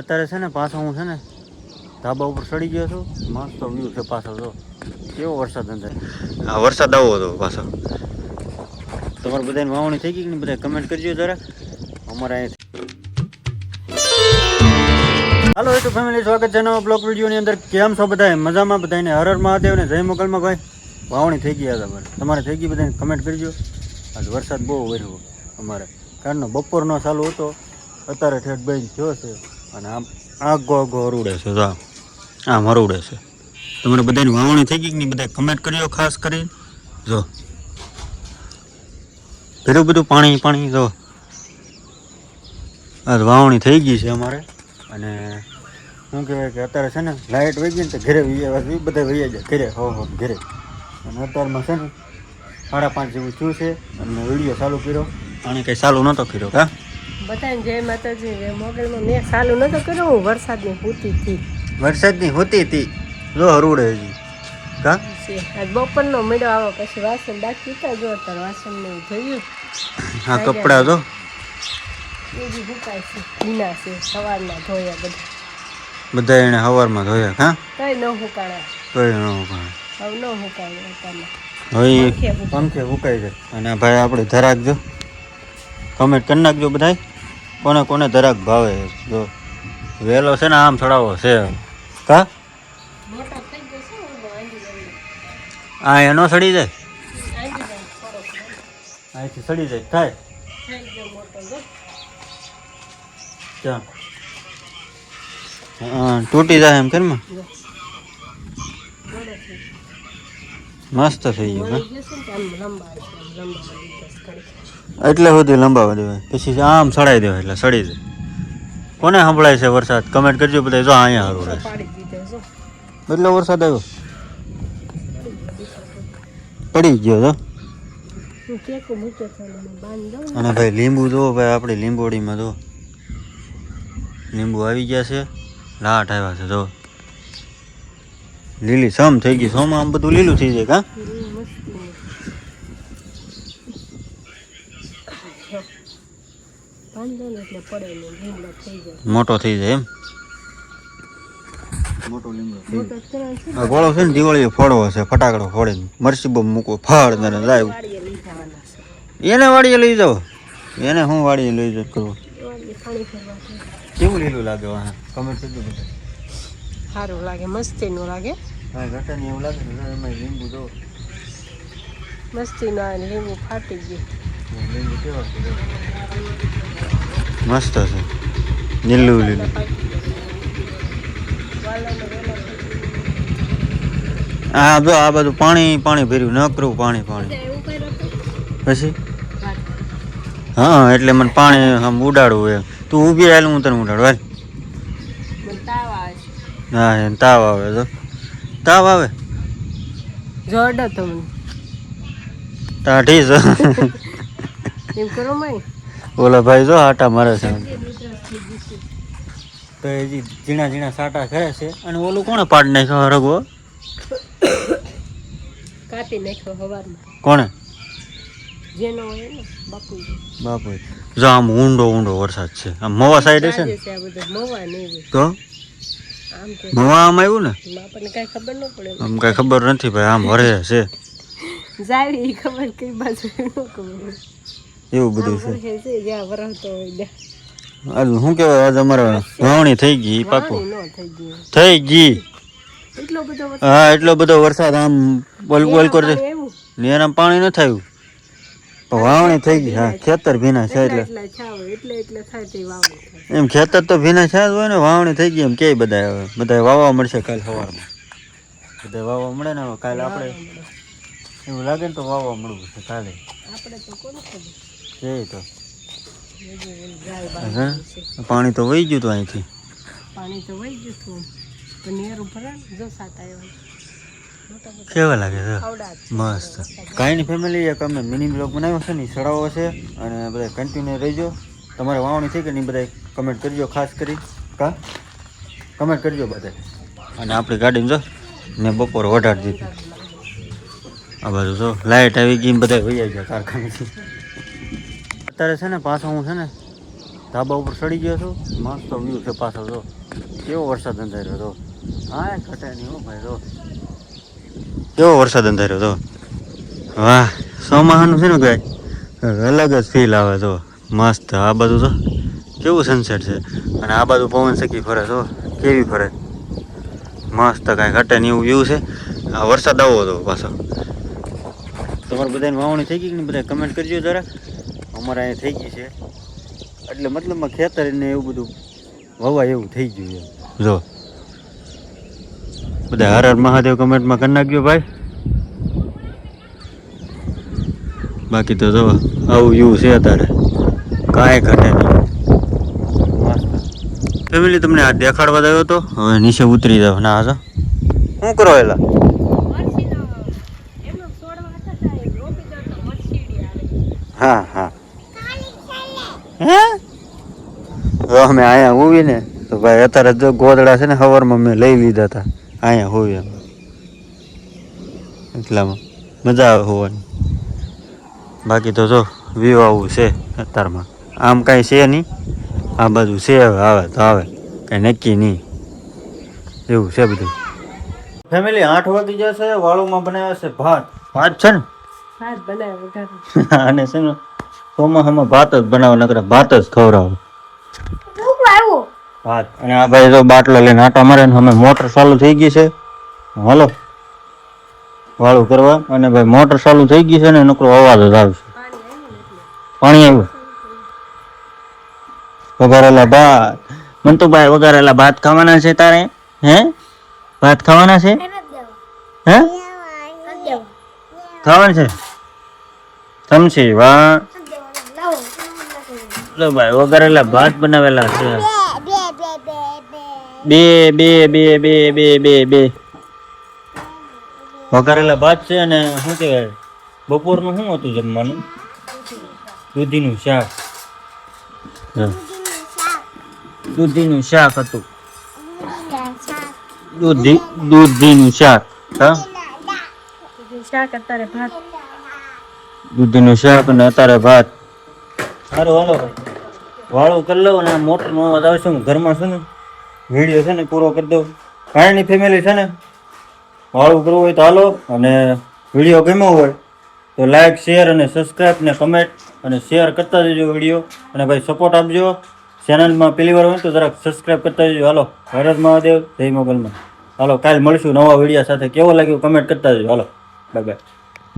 અત્યારે છે ને પાછો હું છે ને ધાબા ઉપર ચડી ગયો છું. મસ્ત વ્યૂ છે પાછો. જો કેવો વરસાદ અંદર. હા, વરસાદ આવો હતો પાછો. તમારે બધાની વાવણી થઈ ગઈ કે નહીં? બધા કમેન્ટ કરજો જરા. અમારે હાલો યુટ્યુબ ફેમિલી, સ્વાગત છે નવા બ્લોગ વિડીયોની અંદર. કેમ છો બધા? મજામાં? બધાને હર હર મહાદેવ ને જય મોગલમાં. ભાઈ વાવણી થઈ ગઈ હતા. તમારે થઈ ગઈ? બધાને કમેન્ટ કરજો. આજ વરસાદ બહુ વર્યો અમારે. કારણનો બપોરનો ચાલુ હતો, અત્યારે ઠેઠ બંધ થયો છે. અને આમ આગો હરુડે છે. જો આમ હરુડે છે. તમારે બધાની વાવણી થઈ ગઈ કે નહીં? બધા કમેન્ટ કરજો ખાસ કરી. જો ઘરું બધું પાણી જો આજ વાવણી થઈ ગઈ છે અમારે. અને શું કહેવાય કે અત્યારે છે ને લાઇટ વહી ગઈ ને તો ઘરે બધા વહી જાય ઘરે. ઘરે. અને અત્યારમાં છે ને 5:30 જેવું થયું છે. અને વિડીયો ચાલુ કર્યો. અને કંઈ ચાલુ નહોતો કર્યો. હા, બધાને જય માતાજી. મોગલમાં મેં ચાલુ નતો કર્યો. હું વરસાદની હોતી હતી. જો હરુડે હજી. કા આજ બપોરનો મેળો આવો પછી વાસણ બાકી હતા. જો અત્યારે વાસણ ને જોયું. હા, કપડા જો બીજી હુકાય છે, ભીના છે. સવારના ધોયા બધા એને સવારમાં ધોયા. હા, કઈ ન હુકાણા. કઈ ન હુકાય. હવે ન હુકાય અત્યારે. હવે પંખે હુકાઈ જાય. અને ભાઈ આપણે ધરાક જો કમેન્ટ કરી નાખજો બધા કોને કોને ધરાક ભાવે. જો વહેલો છે ને આમ છોડાવો છે. કા આ એનો સડી જાય, અહીંથી સડી જાય થાય ક્યાં તૂટી જાય એમ કેમ. મસ્ત થઈ ગયું. એટલે સુધી લંબાવા દેવાય, પછી આમ સડાઈ દેવાય એટલે સડી જાય. કોને સંભળાય છે વરસાદ? કમેન્ટ કરજો બધા. જો અહીંયા સારું રહે. એટલો વરસાદ આવ્યો, પડી ગયો તો. અને ભાઈ લીંબુ જો ભાઈ, આપણી લીંબોડીમાં જો લીંબુ આવી ગયા છે. લાટ આવ્યા છે. જો લીલી સમ થઈ ગઈ. સોમાં આમ બધું લીલું થઈ જાય. કા મોટો થઈ જાય એમ. મોટો લીમડો ગોળો છે ને દિવાળી ફોડવો છે. ફટાકડો ફોડે મરસી બમ મૂકવો ફાળ જાય. એને વાડીએ લઈ જાઓ. એને હું વાડીએ લઈ જાઉં કરવું. કેવું લીલું લાગે? કમેન્ટ કરજો બધા. સારું લાગે, મસ્તીનું લાગે. હા, ઘટાને એવું લાગે ને એમાં લીંબુ જો મસ્તીનું. લીંબુ ફાટી ગયું. લીંબુ કેવા છે? મસ્ત છે. લીલું લીલું. હા જો આ બધું પાણી ભર્યું. નકરું પાણી. પછી હા, એટલે મને પાણી આમ ઉડાડવું એમ. તું ઊભી રહેલ, હું તને ઉડાડું. હા, એમ તાવ આવે. તો તાવ આવે જોરદાર તમને તાઢી છે. એમ કરો મય. ઓલા ભાઈ જો આટા મારે છે. તો હજી ઝીણા સાટા કરે છે. અને ઓલું કોણે પાડ નાખ્યો રગવો? કાપી નાખ્યો હવારમાં. કોણે? જેનો હોય ને બાપુ. જો આમ ઊંડો વરસાદ છે. આમ મવા સાઈડ છે ને. મવા નહીં તો મવા આમ આવ્યું ને. આપણને કઈ ખબર ન પડે. આમ કઈ ખબર નથી ભાઈ. આમ વરે છે. જાવી ખબર કઈ બાજુ ન ખબર. એવું બધું છે. જ્યાં વરસતો હોય. શું કહેવાય? આજે અમારે વાવણી થઈ ગઈ. પાકું થઈ ગઈ. હા, એટલો બધો વરસાદ આમ બોલ કરે ને એના પાણી ન થયું. વાવણી થઈ ગઈ. હા, ખેતર ભીના છે એટલે એમ. ખેતર તો ભીના છે જ હોય ને. વાવણી થઈ ગઈ એમ કે બધા વાવવા મળશે કાલે સવારમાં. બધા વાવવા મળે ને કાલે. આપણે એવું લાગે ને તો વાવવા મળવું છે કાલે. પાણી તો વહી ગયું હતું અહીંથી. કેવા લાગે છે? મસ્ત. કાંઈ નહીં ફેમિલી, એક અમે મિની બ્લોગ બનાવ્યો છે ને, સડાવો છે. અને બધા કન્ટિન્યુ રહીજો. તમારે વાવણી થઈ કે નહીં બધા કમેન્ટ કરજો ખાસ કરી. કા કમેન્ટ કરજો બધા. અને આપણી ગાડીમાં જો મેં બપોર વઢાડી દીધી. આ બાજુ જો લાઇટ આવી ગઈ. બધા વહી ગયા કારખાનેથી. અત્યારે છે ને પાછો હું છે ને ધાબા ઉપર ચડી ગયો છું. મસ્ત વ્યૂ છે પાછો તો. કેવો વરસાદ અંધાર્યો તો. હા ઘટે નહીં હો ભાઈ તો. કેવો વરસાદ અંધાર્યો તો. વાહ ચોમાસાનું છે ને કાંઈ અલગ જ ફીલ આવે તો. મસ્ત આ બધું તો કેવું સનસેટ છે. અને આ બાજુ પવન સખી ફરે તો કેવી ફરે. મસ્ત કાંઈ ઘટે નહીં એવું વ્યૂ છે. આ વરસાદ આવો હતો પાછો. તમારે બધાને વાવણી થઈ ગઈ કે નહીં? બધા કમેન્ટ કરજો જરા. અમારે અહીંયા થઈ ગઈ છે એટલે મતલબમાં ખેતર ને એવું બધું વવાય એવું થઈ ગયું છે. જો બધા હર હર મહાદેવ કમેન્ટમાં કરી નાખજો ભાઈ. બાકી તો જો આવું વ્યૂ છે અત્યારે. કાંઈ ઘટે નહીં. મસ્ત ફેમિલી તમને આ દેખાડવા આવ્યો હતો. હવે નીચે ઉતરી જાવ. ના હા શું કરો એલા? હા હા હે અમે અહીંયા હોવી ને તો ભાઈ અત્યારે જો ગોદડા છે ને સવારમાં મેં લઈ લીધા હતા. અહીંયા હોવી એમ એટલામાં મજા આવે હોવાની. બાકી તો જો વ્યૂ આવું છે અત્યારમાં. આમ કાંઈ છે નહીં. આ બાજુ છે હવે આવે તો આવે કાંઈ નક્કી નહીં એવું છે બધું. ફેમિલી 8 વાગી જશે. વાળુમાં બનાવ્યા છે ભાત. ભાત છે ને ભાત બનાવ્યો વઘાર. અને છે ને ચોમાસામાં ભાત જ બનાવો નકર ભાત જ ખવડાવો. ભાત. અને આ ભાઈ તો બાટલો લઈને આટા મારે ને અમે મોટર ચાલુ થઈ ગઈ છે. હાલો વાળું કરવા. અને ભાઈ મોટર ચાલુ થઈ ગઈ છે ને નકરો અવાજ જ આવશે. પાણી આવ્યું. વઘારેલા ભાત. મંતુભાઈ વઘારેલા ભાત ખાવાના છે તારે? હે ભાત ખાવાના છે? હે ખાવાનું છે? સમજી વાહ. લો ભાઈ વઘારેલા ભાત બનાવેલા છે. બે બે બે બે બે બે બે વઘારેલા ભાત છે. અને શું કહેવાય બપોરનું શું હતું જમવાનું? દૂધીનું શાક. દૂધીનું શાક હતું. દૂધીનું શાક. હા શાક અત્યારે ભાત. દૂધીનું શાક અને અત્યારે ભાત. સારું હાલો વાળું કરી લઉં અને મોટરનો અવાજ આવશે. હું ઘરમાં છે ને વિડીયો છે ને પૂરો કરી દઉં. કાંઈની ફેમિલી છે ને વાળું કરવું હોય તો હાલો. અને વિડીયો ગમ્યો હોય તો લાઈક શેર અને સબસ્ક્રાઈબ ને કમેન્ટ અને શેર કરતા જજો વિડીયો. અને ભાઈ સપોર્ટ આપજો. ચેનલમાં પહેલી વાર હોય તો જરાક સબસ્ક્રાઈબ કરતા જજો. હાલો હર હર મહાદેવ જય મોગલમાં. હાલો કાલ મળીશું નવા વિડીયો સાથે. કેવો લાગ્યો કમેન્ટ કરતા જજો. હાલો બાય બાય.